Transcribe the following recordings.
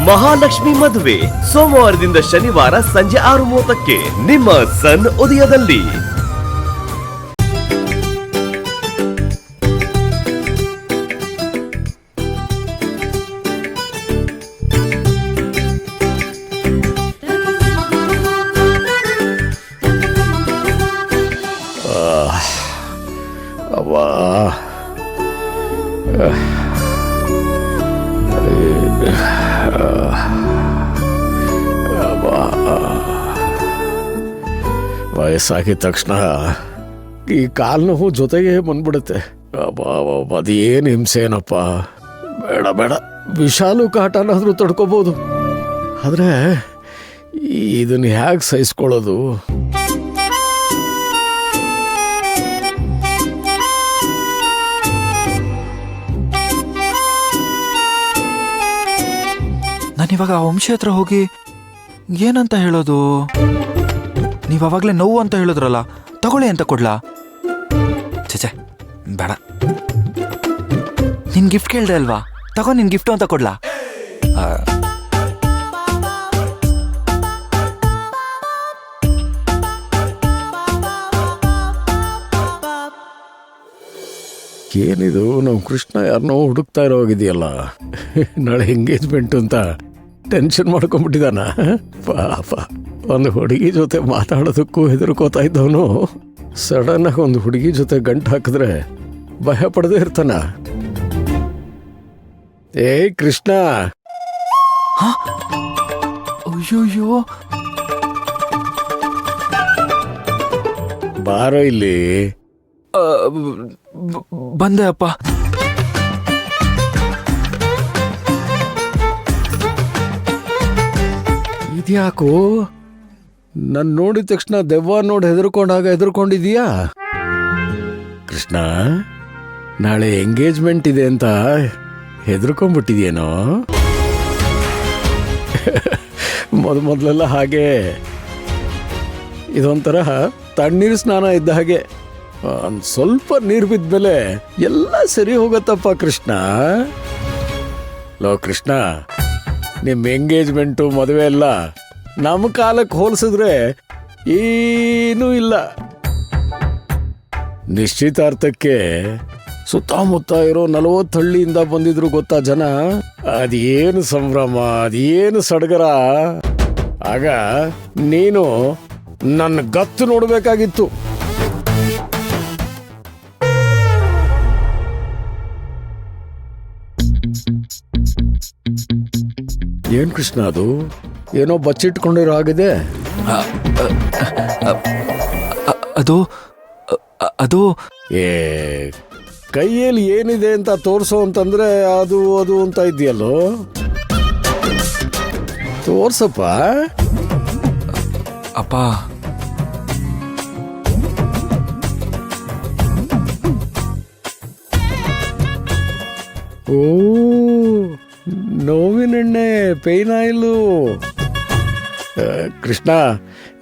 ಮಹಾಲಕ್ಷ್ಮಿ ಮದುವೆ ಸೋಮವಾರದಿಂದ ಶನಿವಾರ ಸಂಜೆ 6:30ಕ್ಕೆ ನಿಮ್ಮ ಸನ್ ಉದಯದಲ್ಲಿ. ವಯಸ್ಸಾಗಿದ ತಕ್ಷಣ ಈ ಕಾಲು ನೋವು ಜೊತೆಗೆ ಬಂದ್ಬಿಡುತ್ತೆ. ಅದೇನು ಹಿಂಸೆನಪ್ಪ. ಬೇಡ ಬೇಡ, ವಿಶಾಲು ಕಾಟನಾದ್ರೂ ತಡ್ಕೋಬಹುದು, ಆದ್ರೆ ಇದನ್ನ ಹೇಗೆ ಸಹಿಸ್ಕೊಳ್ಳೋದು? ನಾನಿವಾಗ ಆ ವಂಶಿ ಹತ್ರ ಹೋಗಿ ಏನಂತ ಹೇಳೋದು? ನೀವು ಅವಾಗಲೇ ನೋವು ಅಂತ ಹೇಳಿದ್ರಲ್ಲ, ತಗೊಳ್ಳಿ ಅಂತ ಕೊಡ್ಲಾ? ಚೇಚೆ ಬೇಡ. ನಿನ್ ಗಿಫ್ಟ್ ಕೇಳ್ದೆ ಅಲ್ವಾ, ತಗೋ ನಿನ್ ಗಿಫ್ಟು ಅಂತ ಕೊಡ್ಲಾ? ಏನಿದು, ನಾವು ಕೃಷ್ಣ ಯಾರನ್ನೋ ಹುಡುಕ್ತಾ ಇರೋ ಹೋಗಿದೆಯಲ್ಲ, ನಾಳೆ ಎಂಗೇಜ್ಮೆಂಟ್ ಅಂತ ಟೆನ್ಷನ್ ಮಾಡ್ಕೊಂಡ್ಬಿಟ್ಟಿದಾನ ಪಾಪ. ಒಂದು ಹುಡುಗಿ ಜೊತೆ ಮಾತಾಡೋದಕ್ಕೂ ಹೆದರ್ಕೋತಾ ಇದ್ದವನು ಸಡನ್ ಆಗಿ ಒಂದು ಹುಡುಗಿ ಜೊತೆ ಗಂಟು ಹಾಕಿದ್ರೆ ಭಯ ಪಡದೇ ಇರ್ತಾನ. ಕೃಷ್ಣ, ಅಯ್ಯೋಯ್ಯೋ, ಬಾರೋ ಇಲ್ಲಿ. ಬಂದೆ ಅಪ್ಪ. ಇದ್ಯಾಕೋ ನನ್ ನೋಡಿದ ತಕ್ಷಣ ದೆವ್ವ ನೋಡಿ ಹೆದರ್ಕೊಂಡಿದೀಯಾ? ಕೃಷ್ಣ, ನಾಳೆ ಎಂಗೇಜ್ಮೆಂಟ್ ಇದೆ ಅಂತ ಹೆದರ್ಕೊಂಡ್ಬಿಟ್ಟಿದ್ಯೇನೋ? ಮೊದಲೆಲ್ಲ ಹಾಗೆ, ಇದೊಂಥರ ತಣ್ಣೀರು ಸ್ನಾನ ಇದ್ದ ಹಾಗೆ. ಸ್ವಲ್ಪ ನೀರು ಬಿದ್ಮೇಲೆ ಎಲ್ಲ ಸರಿ ಹೋಗತ್ತಪ್ಪ ಕೃಷ್ಣ. ಲೋ ಕೃಷ್ಣ, ನಿಮ್ ಎಂಗೇಜ್ಮೆಂಟು ಮದುವೆ ಎಲ್ಲ ನಮ್ಮ ಕಾಲಕ್ಕೆ ಹೋಲಿಸಿದ್ರೆ ಏನೂ ಇಲ್ಲ. ನಿಶ್ಚಿತಾರ್ಥಕ್ಕೆ ಸುತ್ತಮುತ್ತ ಇರೋ 40 ಹಳ್ಳಿಯಿಂದ ಬಂದಿದ್ರು ಗೊತ್ತಾ ಜನ. ಅದೇನು ಸಂಭ್ರಮ, ಅದೇನು ಸಡಗರ. ಆಗ ನೀನು ನನ್ನ ಗತ್ತು ನೋಡ್ಬೇಕಾಗಿತ್ತು. ಏನ್ ಕೃಷ್ಣ, ಅದು ಏನೋ ಬಚ್ಚಿಟ್ಕೊಂಡಿರೋ ಆಗಿದೆ. ಅದು ಅದು ಕೈಯಲ್ಲಿ ಏನಿದೆ ಅಂತ ತೋರ್ಸೋ ಅಂತಂದ್ರೆ ಅದು ಅಂತ ಇದೆಯಲ್ಲೋ, ತೋರ್ಸಪ್ಪ. ಅಪ್ಪ, ಓ, ನೋವಿನೆಣ್ಣೆ, ಪೇಯ್ನ್ ಆಯಿಲು. ಕೃಷ್ಣ,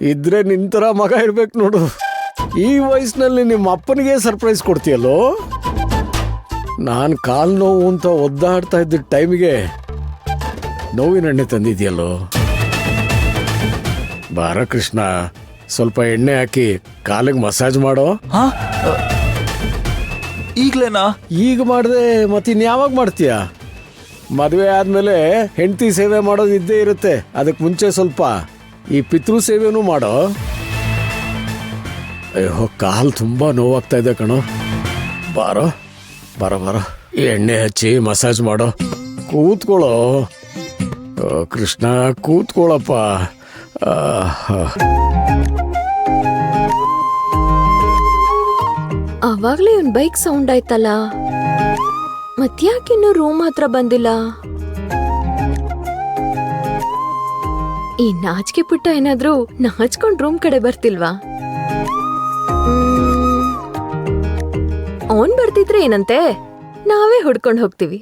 ಇದ್ರೆ ನಿಂತರ ಮಗ ಇರ್ಬೇಕು ನೋಡು. ಈ ವಯಸ್ಸಿನಲ್ಲಿ ನಿಮ್ಮ ಅಪ್ಪನಿಗೆ ಸರ್ಪ್ರೈಸ್ ಕೊಡ್ತೀಯಲ್ಲೋ. ನಾನು ಕಾಲು ನೋವು ಅಂತ ಒದ್ದಾಡ್ತಾ ಇದ್ದ ಟೈಮಿಗೆ ನೋವಿನೆಣ್ಣೆ ತಂದಿದ್ಯಲ್ಲೋ. ಬಾರ ಕೃಷ್ಣ, ಸ್ವಲ್ಪ ಎಣ್ಣೆ ಹಾಕಿ ಕಾಲಿಗೆ ಮಸಾಜ್ ಮಾಡೋ. ಈಗ್ಲೇನಾ? ಈಗ ಮಾಡಿದೆ ಮತ್ತಿನ್ಯಾವಾಗ ಮಾಡ್ತೀಯ? ಮದುವೆ ಆದ್ಮೇಲೆ ಹೆಂಡತಿ ಸೇವೆ ಮಾಡೋದು ಇದ್ದೇ ಇರುತ್ತೆ. ಅದಕ್ಕೆ ಮುಂಚೆ ಸ್ವಲ್ಪ ಈ ಪಿತೃ ಸೇವೆನೂ ಮಾಡೋ. ಅಯ್ಯೋ, ಕಾಲು ತುಂಬಾ ನೋವಾಗ್ತಾ ಇದೆ ಕಣೋ. ಬಾರೋ ಬಾರೋ ಬಾರೋ, ಈ ಎಣ್ಣೆ ಹಚ್ಚಿ ಮಸಾಜ್ ಮಾಡೋ. ಕೂತ್ಕೊಳ್ಳೋ ಕೃಷ್ಣ, ಕೂತ್ಕೊಳ್ಳಪ್ಪ. ಅವಾಗ್ಲೇ ಇವ್ನ್ ಬೈಕ್ ಸೌಂಡ್ ಆಯ್ತಲ್ಲ, ಮತ್ಯಾಕಿನ್ನು ರೂಮ್ ಹತ್ರ ಬಂದಿಲ್ಲ? ಈ ನಾಚಿಕೆ ಪುಟ್ಟ ಏನಾದ್ರೂ ನಾಚ್ಕೊಂಡ್ ರೂಮ್ ಕಡೆ ಬರ್ತಿಲ್ವಾ? ಅವನ್ ಬರ್ತಿದ್ರೆ ಏನಂತೆ, ನಾವೇ ಹುಡ್ಕೊಂಡ್ ಹೋಗ್ತೀವಿ.